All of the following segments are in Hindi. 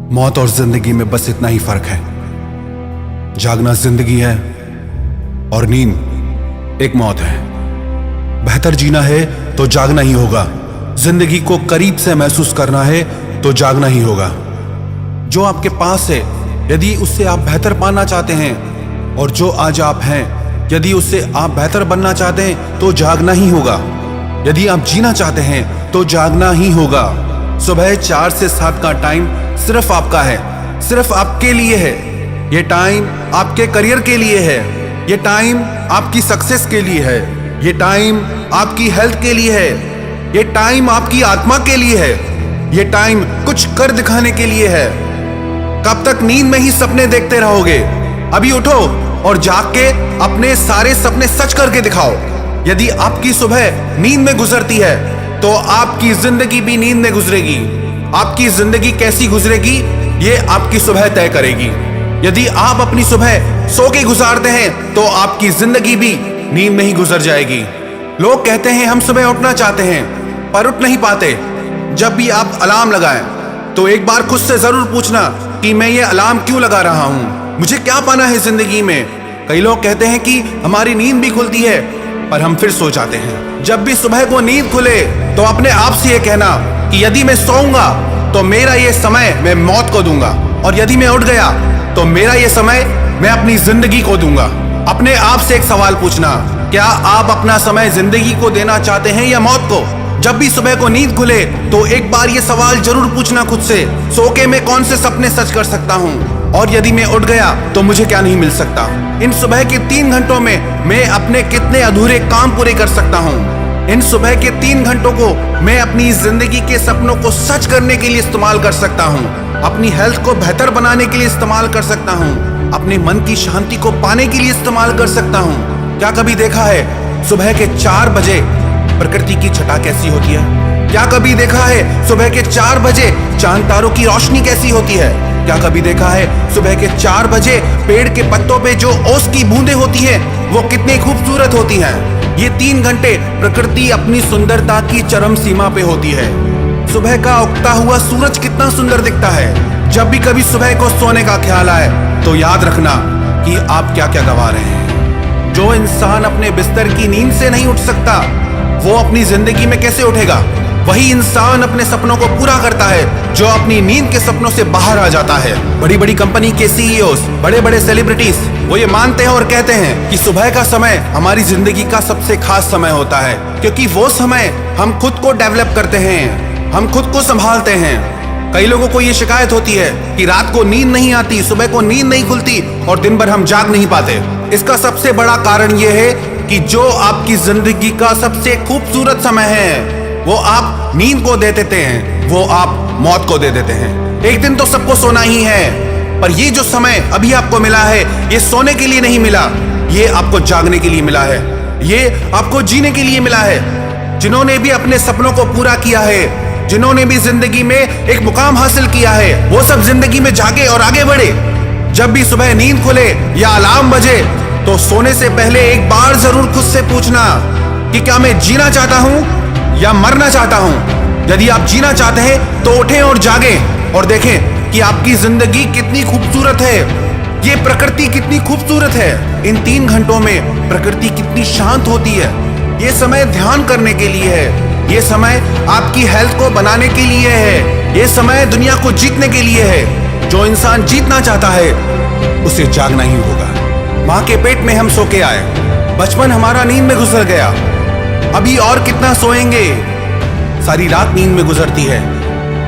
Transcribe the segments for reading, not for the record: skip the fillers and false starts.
मौत और जिंदगी में बस इतना ही फर्क है। जागना जिंदगी है और नींद एक मौत है। बेहतर जीना है तो जागना ही होगा। जिंदगी को करीब से महसूस करना है तो जागना ही होगा। जो आपके पास है यदि उससे आप बेहतर पाना चाहते हैं, और जो आज आप हैं यदि उससे आप बेहतर बनना चाहते हैं तो जागना ही होगा। यदि आप जीना चाहते हैं तो जागना ही होगा। सुबह 4 से 7 का टाइम सिर्फ आपका है, सिर्फ आपके लिए है। ये टाइम आपके करियर के लिए है, ये टाइम आपकी सक्सेस के लिए है, ये टाइम आपकी हेल्थ के लिए है, ये टाइम आपकी आत्मा के लिए है, ये टाइम कुछ कर दिखाने के लिए है। कब तक नींद में ही सपने देखते रहोगे? अभी उठो और जाग के अपने सारे सपने सच करके दिखाओ। यदि आपकी सुबह नींद में गुजरती है तो आपकी जिंदगी भी नींद में गुजरेगी। आपकी जिंदगी कैसी गुजरेगी ये आपकी सुबह तय करेगी। यदि आप अपनी सुबह सो के गुजारते हैं तो आपकी जिंदगी भी नींद में ही गुजर जाएगी। लोग कहते हैं हम सुबह उठना चाहते हैं पर उठ नहीं पाते। जब भी आप अलार्म लगाएं तो एक बार खुद से जरूर पूछना कि मैं ये अलार्म क्यों लगा रहा हूं, मुझे क्या पाना है जिंदगी में। कई लोग कहते हैं कि हमारी नींद भी खुलती है पर हम फिर सो जाते हैं। जब भी सुबह को नींद खुले तो अपने आप से ये कहना कि यदि मैं सोऊंगा तो मेरा ये समय मैं मौत को दूंगा, और यदि मैं उठ गया तो मेरा ये समय मैं अपनी जिंदगी को दूंगा। अपने आप से एक सवाल पूछना, क्या आप अपना समय जिंदगी को देना चाहते हैं या मौत को? जब भी सुबह को नींद खुले तो एक बार ये सवाल जरूर पूछना खुद से, सो के मैं कौन से सपने सच कर सकता हूँ, और यदि मैं उठ गया तो मुझे क्या नहीं मिल सकता। इन सुबह के 3 घंटों में मैं अपने कितने अधूरे काम पूरे कर सकता हूँ। इन सुबह के 3 घंटों को मैं अपनी जिंदगी के सपनों को सच करने के लिए इस्तेमाल कर सकता हूँ, अपनी हेल्थ को बेहतर बनाने के लिए इस्तेमाल कर सकता हूँ, अपने मन की शांति को पाने के लिए इस्तेमाल कर सकता हूँ। क्या कभी देखा है सुबह के 4 बजे प्रकृति की छटा कैसी होती है? क्या कभी देखा है सुबह के 4 बजे चांद तारों की रोशनी कैसी होती है? क्या कभी देखा है सुबह के 4 बजे पेड़ के पत्तों पे जो ओस की बूंदें होती हैं वो कितनी खूबसूरत होती हैं? ये 3 घंटे प्रकृति अपनी सुंदरता की चरम सीमा पे होती है। सुबह का उगता हुआ सूरज कितना सुंदर दिखता है। जब भी कभी सुबह को सोने का ख्याल आए तो याद रखना कि आप क्या क्या गवा रहे हैं। जो इंसान अपने बिस्तर की नींद से नहीं उठ सकता वो अपनी जिंदगी में कैसे उठेगा? वही इंसान अपने सपनों को पूरा करता है जो अपनी नींद के सपनों से बाहर आ जाता है। बड़ी बड़ी कंपनी के सीईओज, बड़े बड़े सेलिब्रिटीज वो ये मानते हैं और कहते हैं कि सुबह का समय हमारी जिंदगी का सबसे खास समय होता है, क्योंकि वो समय हम खुद को डेवलप करते हैं, हम खुद को संभालते हैं। कई लोगों को ये शिकायत होती है कि रात को नींद नहीं आती, सुबह को नींद नहीं खुलती और दिन भर हम जाग नहीं पाते। इसका सबसे बड़ा कारण ये है कि जो आपकी जिंदगी का सबसे खूबसूरत समय है वो आप नींद को दे देते हैं, वो आप मौत को दे देते हैं। एक दिन तो सबको सोना ही है, पर ये जो समय अभी आपको मिला है ये सोने के लिए नहीं मिला, ये आपको जागने के लिए मिला है, ये आपको जीने के लिए मिला है। जिन्होंने भी अपने सपनों को पूरा किया है, जिन्होंने भी जिंदगी में एक मुकाम हासिल किया है, वो सब जिंदगी में जागे और आगे बढ़े। जब भी सुबह नींद खुले या अलार्म बजे तो सोने से पहले एक बार जरूर खुद से पूछना कि क्या मैं जीना चाहता हूं या मरना चाहता हूं। यदि आप जीना चाहते हैं तो उठें और जागें और देखें कि आपकी जिंदगी कितनी खूबसूरत है, ये प्रकृति कितनी खूबसूरत है। इन 3 घंटों में प्रकृति कितनी शांत होती है। ये समय ध्यान करने के लिए है, ये समय आपकी हेल्थ को बनाने के लिए है, ये समय दुनिया को जीतने के लिए है। जो इंसान जीतना चाहता है उसे जागना ही होगा। माँ के पेट में हम सो के आए, बचपन हमारा नींद में गुजर गया, अभी और कितना सोएंगे? सारी रात नींद में गुजरती है,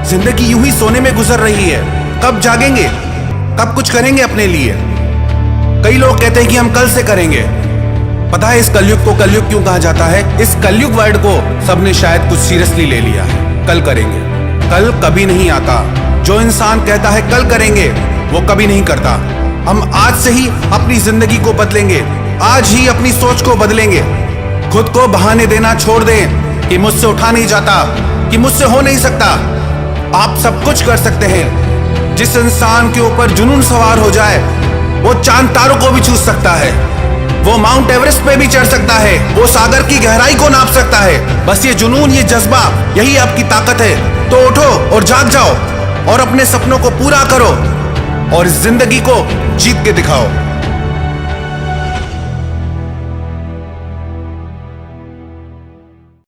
जिंदगी यूं ही सोने में गुजर रही है। कब जागेंगे? कब कुछ करेंगे अपने लिए? कई लोग कहते हैं कि हम कल से करेंगे। पता है इस कलयुग को कलयुग क्यों कहा जाता है? इस कलयुग वर्ड को सबने शायद कुछ सीरियसली ले लिया है। कल करेंगे, कल कभी नहीं आता। जो इंसान कहता है कल करेंगे वो कभी नहीं करता। हम आज से ही अपनी जिंदगी को बदलेंगे, आज ही अपनी सोच को बदलेंगे। खुद को बहाने देना छोड़ दें कि मुझसे उठा नहीं जाता, कि मुझसे हो नहीं सकता। आप सब कुछ कर सकते हैं। जिस इंसान के ऊपर जुनून सवार हो जाए वो चांद तारों को भी छू सकता है, वो माउंट एवरेस्ट पे भी चढ़ सकता है, वो सागर की गहराई को नाप सकता है। बस ये जुनून, ये जज्बा, यही आपकी ताकत है। तो उठो और जाग जाओ। और अपने सपनों को पूरा करो और इस जिंदगी को जीत के दिखाओ।